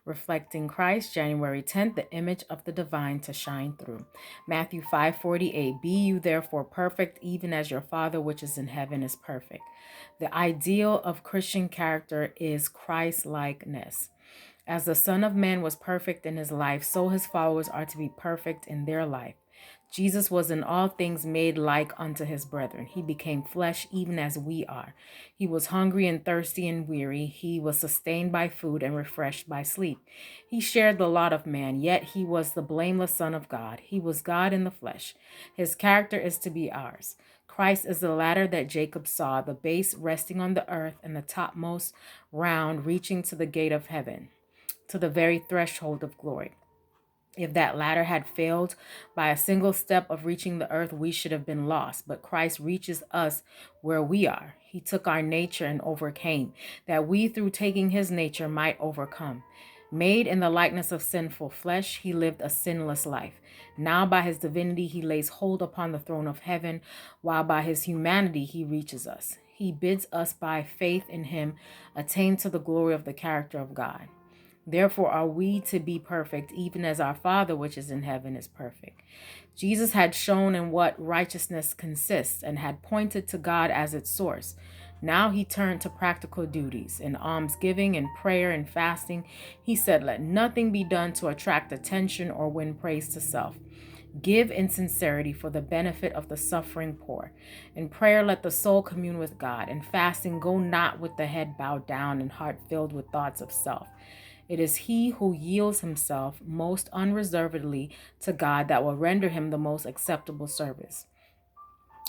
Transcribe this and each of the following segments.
Reflecting Christ, January 10th, the image of the divine to shine through. Matthew 5:48, be you therefore perfect, even as your Father which is in heaven is perfect. The ideal of Christian character is Christ-likeness. As the Son of Man was perfect in his life, so his followers are to be perfect in their life. Jesus was in all things made like unto his brethren. He became flesh even as we are. He was hungry and thirsty and weary. He was sustained by food and refreshed by sleep. He shared the lot of man, yet he was the blameless Son of God. He was God in the flesh. His character is to be ours. Christ is the ladder that Jacob saw, the base resting on the earth and the topmost round reaching to the gate of heaven, to the very threshold of glory. If that ladder had failed by a single step of reaching the earth, we should have been lost. But Christ reaches us where we are. He took our nature and overcame, that we through taking his nature might overcome. Made in the likeness of sinful flesh, he lived a sinless life. Now by his divinity, he lays hold upon the throne of heaven, while by his humanity, he reaches us. He bids us by faith in him attain to the glory of the character of God. Therefore are we to be perfect, even as our Father which is in heaven is perfect. Jesus had shown in what righteousness consists and had pointed to God as its source. Now he turned to practical duties. In almsgiving and prayer and fasting, he said, let nothing be done to attract attention or win praise to self. Give in sincerity for the benefit of the suffering poor. In prayer, let the soul commune with God. In fasting, go not with the head bowed down and heart filled with thoughts of self. It is he who yields himself most unreservedly to God that will render him the most acceptable service.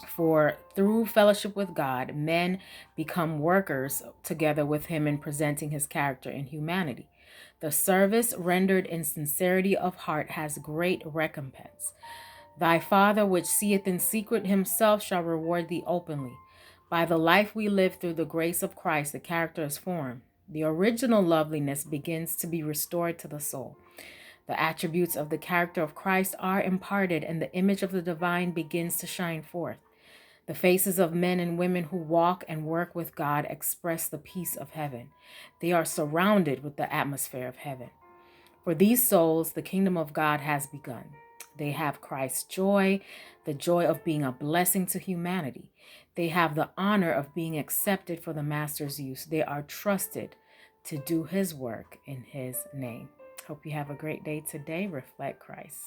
For through fellowship with God, men become workers together with him in presenting his character in humanity. The service rendered in sincerity of heart has great recompense. Thy Father which seeth in secret himself shall reward thee openly. By the life we live through the grace of Christ, the character is formed. The original loveliness begins to be restored to the soul. The attributes of the character of Christ are imparted, and the image of the divine begins to shine forth. The faces of men and women who walk and work with God express the peace of heaven. They are surrounded with the atmosphere of heaven. For these souls, the kingdom of God has begun. They have Christ's joy, the joy of being a blessing to humanity. They have the honor of being accepted for the Master's use. They are trusted to do his work in his name. Hope you have a great day today. Reflect Christ.